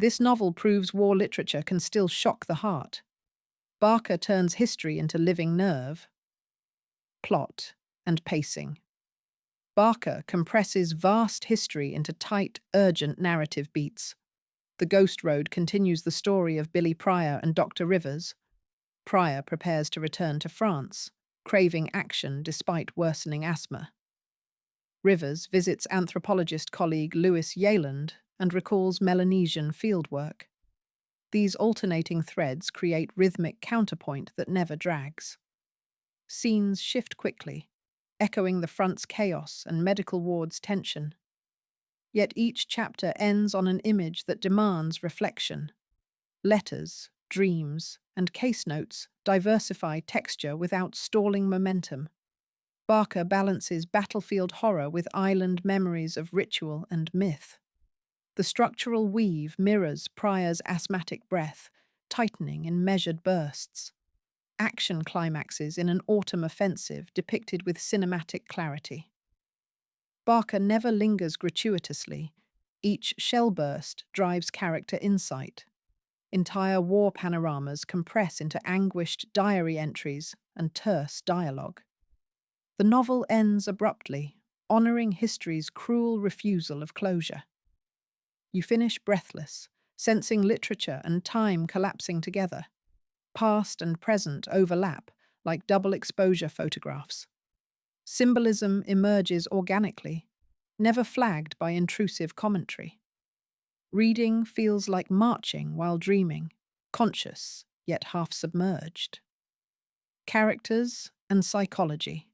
This novel proves war literature can still shock the heart. Barker turns history into living nerve, plot, and pacing. Barker compresses vast history into tight, urgent narrative beats. The Ghost Road continues the story of Billy Pryor and Dr. Rivers. Pryor prepares to return to France, craving action despite worsening asthma. Rivers visits anthropologist colleague Louis Yayland and recalls Melanesian fieldwork. These alternating threads create rhythmic counterpoint that never drags. Scenes shift quickly, echoing the front's chaos and medical ward's tension. Yet each chapter ends on an image that demands reflection. Letters, dreams, and case notes diversify texture without stalling momentum. Barker balances battlefield horror with island memories of ritual and myth. The structural weave mirrors Pryor's asthmatic breath, tightening in measured bursts. Action climaxes in an autumn offensive depicted with cinematic clarity. Barker never lingers gratuitously. Each shell burst drives character insight. Entire war panoramas compress into anguished diary entries and terse dialogue. The novel ends abruptly, honoring history's cruel refusal of closure. You finish breathless, sensing literature and time collapsing together. Past and present overlap like double exposure photographs. Symbolism emerges organically, never flagged by intrusive commentary. Reading feels like marching while dreaming, conscious yet half submerged. Characters and psychology.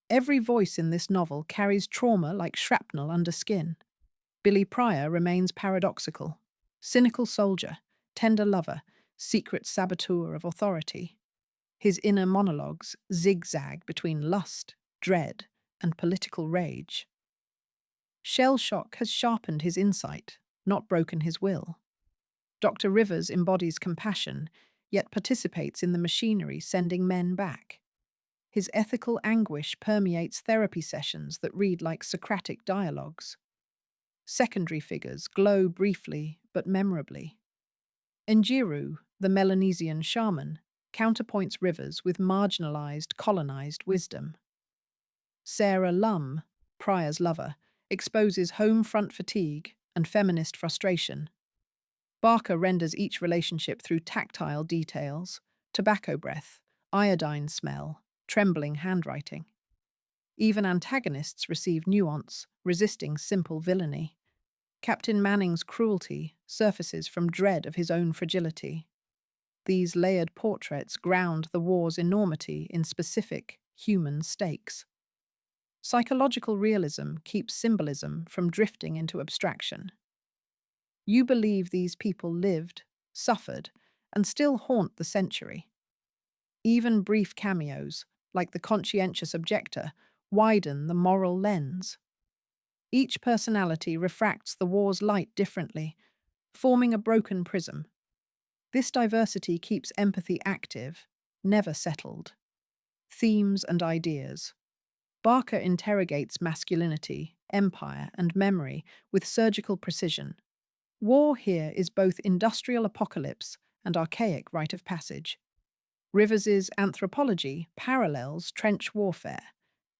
Every voice in this novel carries trauma like shrapnel under skin. Billy Pryor remains paradoxical, cynical soldier, tender lover, secret saboteur of authority. His inner monologues zigzag between lust, dread, and political rage. Shell shock has sharpened his insight, not broken his will. Dr. Rivers embodies compassion, yet participates in the machinery sending men back. His ethical anguish permeates therapy sessions that read like Socratic dialogues. Secondary figures glow briefly but memorably. Njiru, the Melanesian shaman, counterpoints Rivers with marginalized, colonized wisdom. Sarah Lum, Pryor's lover, exposes home front fatigue and feminist frustration. Barker renders each relationship through tactile details, tobacco breath, iodine smell, trembling handwriting. Even antagonists receive nuance, resisting simple villainy. Captain Manning's cruelty surfaces from dread of his own fragility. These layered portraits ground the war's enormity in specific, human stakes. Psychological realism keeps symbolism from drifting into abstraction. You believe these people lived, suffered, and still haunt the century. Even brief cameos, like the conscientious objector, widen the moral lens. Each personality refracts the war's light differently, forming a broken prism. This diversity keeps empathy active, never settled. Themes and ideas. Barker interrogates masculinity, empire, and memory with surgical precision. War here is both industrial apocalypse and archaic rite of passage. Rivers's anthropology parallels trench warfare,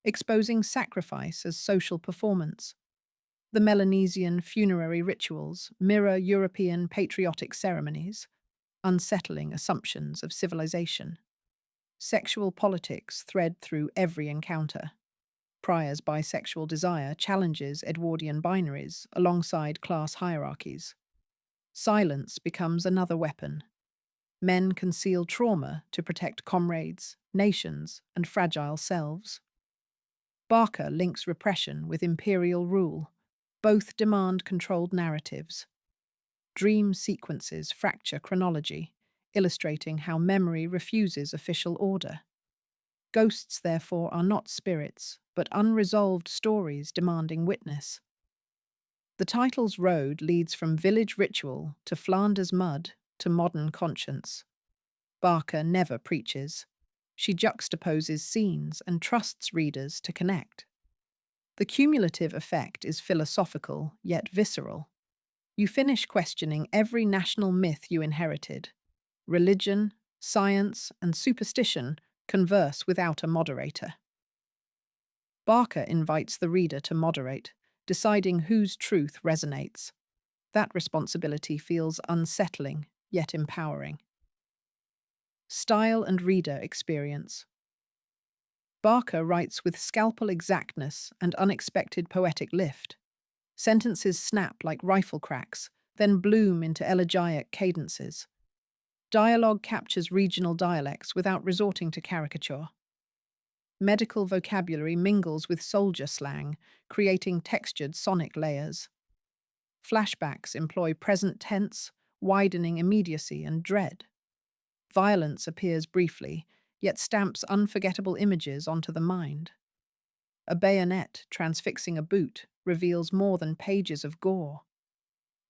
exposing sacrifice as social performance. The Melanesian funerary rituals mirror European patriotic ceremonies, unsettling assumptions of civilization. Sexual politics thread through every encounter. Pryor's bisexual desire challenges Edwardian binaries alongside class hierarchies. Silence becomes another weapon. Men conceal trauma to protect comrades, nations, and fragile selves. Barker links repression with imperial rule. Both demand controlled narratives. Dream sequences fracture chronology, illustrating how memory refuses official order. Ghosts, therefore, are not spirits, but unresolved stories demanding witness. The title's road leads from village ritual to Flanders mud to modern conscience. Barker never preaches. She juxtaposes scenes and trusts readers to connect. The cumulative effect is philosophical yet visceral. You finish questioning every national myth you inherited. Religion, science, and superstition converse without a moderator. Barker invites the reader to moderate, deciding whose truth resonates. That responsibility feels unsettling, yet empowering. Style and reader experience. Barker writes with scalpel exactness and unexpected poetic lift. Sentences snap like rifle cracks, then bloom into elegiac cadences. Dialogue captures regional dialects without resorting to caricature. Medical vocabulary mingles with soldier slang, creating textured sonic layers. Flashbacks employ present tense, widening immediacy and dread. Violence appears briefly, yet stamps unforgettable images onto the mind. A bayonet transfixing a boot reveals more than pages of gore.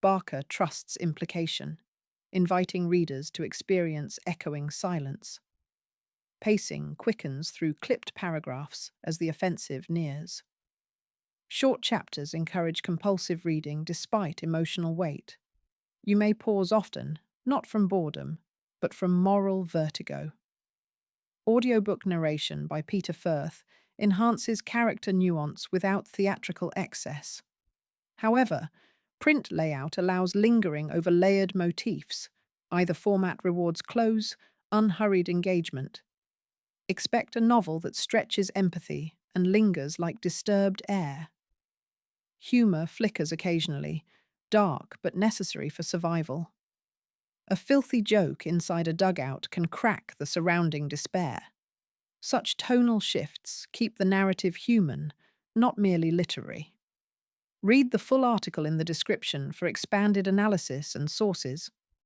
Barker trusts implication, inviting readers to experience echoing silence. Pacing quickens through clipped paragraphs as the offensive nears. Short chapters encourage compulsive reading despite emotional weight. You may pause often, not from boredom, but from moral vertigo. Audiobook narration by Peter Firth enhances character nuance without theatrical excess. However, print layout allows lingering over layered motifs. Either format rewards close, unhurried engagement. Expect a novel that stretches empathy and lingers like disturbed air. Humor flickers occasionally, dark but necessary for survival. A filthy joke inside a dugout can crack the surrounding despair. Such tonal shifts keep the narrative human, not merely literary. Read the full article in the description for expanded analysis and sources.